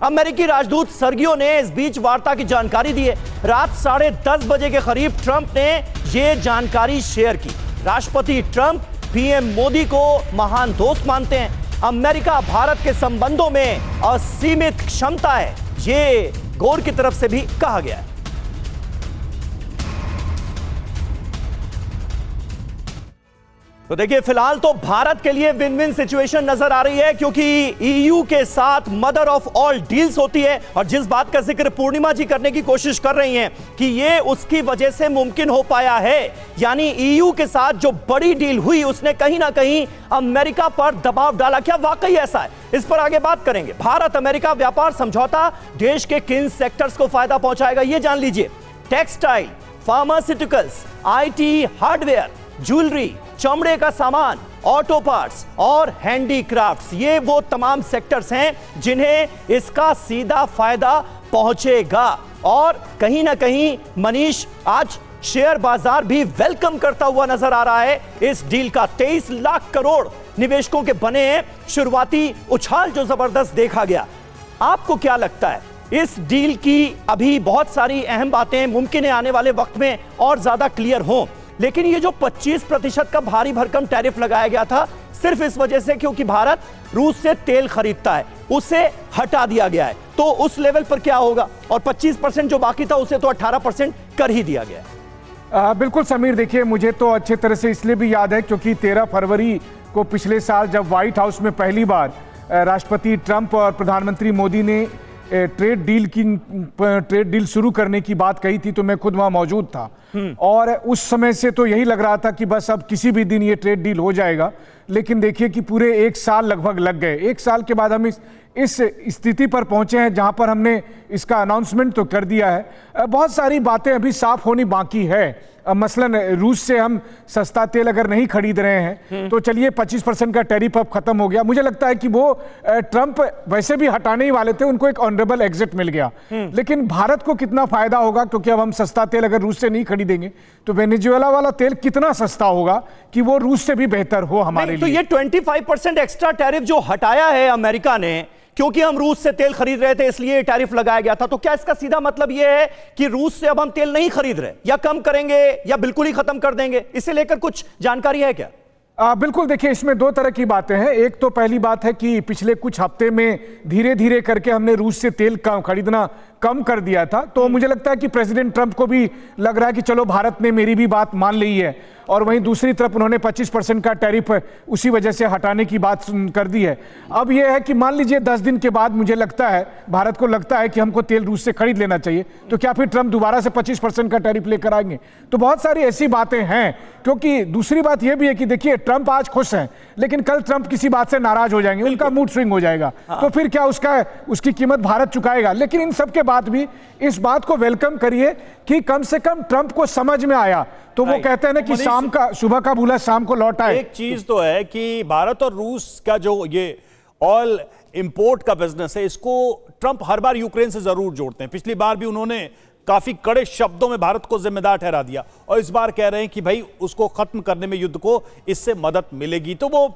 अमेरिकी राजदूत सर्गियो ने इस बीच वार्ता की जानकारी दी है। रात 10:30 बजे के करीब ट्रंप ने यह जानकारी शेयर की। राष्ट्रपति ट्रंप पीएम मोदी को महान दोस्त मानते हैं। अमेरिका भारत के संबंधों में असीमित क्षमता है, ये गोर की तरफ से भी कहा गया है। तो देखिए, फिलहाल तो भारत के लिए विन विन सिचुएशन नजर आ रही है, क्योंकि ईयू के साथ मदर ऑफ ऑल डील्स होती है। और जिस बात का जिक्र पूर्णिमा जी करने की कोशिश कर रही हैं कि ये उसकी वजह से मुमकिन हो पाया है, यानी ईयू के साथ जो बड़ी डील हुई उसने कहीं ना कहीं अमेरिका पर दबाव डाला। क्या वाकई ऐसा है? इस पर आगे बात करेंगे। भारत अमेरिका व्यापार समझौता देश के किन सेक्टर्स को फायदा पहुंचाएगा, यह जान लीजिए। Textile, pharmaceuticals, IT, hardware, jewellery, चमड़े का सामान, ऑटो पार्ट्स और हैंडीक्राफ्ट्स, ये वो तमाम सेक्टर्स हैं जिन्हें इसका सीधा फायदा पहुंचेगा। और कहीं ना कहीं मनीष, आज शेयर बाजार भी वेलकम करता हुआ नजर आ रहा है इस डील का। 23 लाख करोड़ निवेशकों के बने हैं शुरुआती उछाल जो जबरदस्त देखा गया। आपको क्या लगता है, इस डील की अभी बहुत सारी अहम बातें मुमकिन है आने वाले वक्त में और ज्यादा क्लियर हों, लेकिन ये जो 25% का भारी भरकम टैरिफ लगाया गया था सिर्फ इस वजह से क्योंकि भारत रूस से तेल खरीदता है, उसे हटा दिया गया है, तो उस लेवल पर क्या होगा? और 25% जो बाकी था उसे तो 18% कर ही दिया गया है। बिल्कुल समीर, देखिए मुझे तो अच्छे तरह से इसलिए भी याद है क्योंकि 13 फरवरी को पिछले साल जब व्हाइट हाउस में पहली बार राष्ट्रपति ट्रंप और प्रधानमंत्री मोदी ने ट्रेड डील शुरू करने की बात कही थी, तो मैं खुद वहां मौजूद था। और उस समय से तो यही लग रहा था कि बस अब किसी भी दिन ये ट्रेड डील हो जाएगा, लेकिन देखिए कि पूरे 1 साल लगभग लग गए। 1 साल के बाद हम इस स्थिति पर पहुंचे हैं जहां पर हमने इसका अनाउंसमेंट तो कर दिया है। बहुत सारी बातें अभी साफ होनी बाकी है। मसलन रूस से हम सस्ता तेल अगर नहीं खरीद रहे हैं तो चलिए 25% का टैरिफ अब खत्म हो गया। मुझे लगता है कि वो ट्रंप वैसे भी हटाने ही वाले थे, उनको एक ऑनरेबल एग्जिट मिल गया। लेकिन भारत को कितना फायदा होगा, क्योंकि अब हम सस्ता तेल अगर रूस से नहीं खरीदेंगे तो वेनेजुएला वाला तेल कितना सस्ता होगा कि वो रूस से भी बेहतर हो हमारे लिए। तो ये 25% एक्स्ट्रा टैरिफ जो हटाया है अमेरिका ने, क्योंकि हम रूस से तेल खरीद रहे थे इसलिए टैरिफ लगाया गया था, तो क्या इसका सीधा मतलब यह है कि रूस से अब हम तेल नहीं खरीद रहे, या कम करेंगे या बिल्कुल ही खत्म कर देंगे? इसे लेकर कुछ जानकारी है क्या? बिल्कुल, देखिए इसमें 2 तरह की बातें हैं। एक तो पहली बात है कि पिछले कुछ हफ्ते में धीरे धीरे करके हमने रूस से तेल खरीदना कम कर दिया था, तो मुझे लगता है कि प्रेसिडेंट ट्रंप को भी लग रहा है कि चलो भारत ने मेरी भी बात मान ली है। और वहीं दूसरी तरफ उन्होंने 25% का टैरिफ उसी वजह से हटाने की बात कर दी है। अब यह है कि मान लीजिए 10 दिन के बाद मुझे लगता है, भारत को लगता है कि हमको तेल रूस से खरीद लेना चाहिए, तो क्या फिर ट्रंप दोबारा से 25% का टैरिफ लेकर आएंगे? तो बहुत सारी ऐसी बातें हैं। क्योंकि दूसरी बात यह भी है कि देखिए ट्रंप आज खुश हैं, लेकिन कल ट्रंप किसी बात से नाराज हो जाएंगे, उनका मूड स्विंग हो जाएगा। तो फिर क्या उसकी कीमत भारत चुकाएगा? लेकिन इन सब के बाद भी इस बात को वेलकम करिए कि कम से कम ट्रंप को समझ में आया। तो वो कहते हैं ना कि सुबह का भूला शाम को लौट आए। एक चीज तो है कि भारत और रूस का जो ये ऑयल इंपोर्ट का बिजनेस है, इसको ट्रंप हर बार यूक्रेन से जरूर जोड़ते हैं। पिछली बार भी उन्होंने काफी कड़े शब्दों में भारत को जिम्मेदार ठहरा दिया, और इस बार कह रहे हैं कि भाई उसको खत्म करने में युद्ध को इससे मदद मिलेगी। तो वो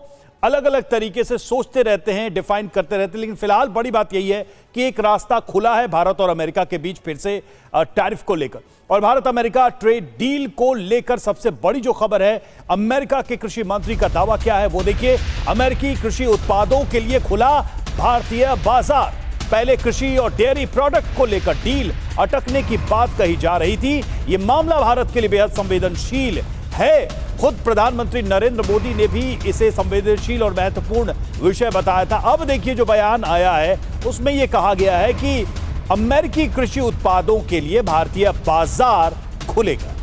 अलग अलग तरीके से सोचते रहते हैं, डिफाइन करते रहते हैं, लेकिन फिलहाल बड़ी बात यही है कि एक रास्ता खुला है भारत और अमेरिका के बीच फिर से टैरिफ को लेकर। और भारत अमेरिका ट्रेड डील को लेकर सबसे बड़ी जो खबर है, अमेरिका के कृषि मंत्री का दावा क्या है वो देखिए। अमेरिकी कृषि उत्पादों के लिए खुला भारतीय बाजार। पहले कृषि और डेयरी प्रोडक्ट को लेकर डील अटकने की बात कही जा रही थी। यह मामला भारत के लिए बेहद संवेदनशील है। खुद प्रधानमंत्री नरेंद्र मोदी ने भी इसे संवेदनशील और महत्वपूर्ण विषय बताया था। अब देखिए जो बयान आया है उसमें यह कहा गया है कि अमेरिकी कृषि उत्पादों के लिए भारतीय बाजार खुलेगा।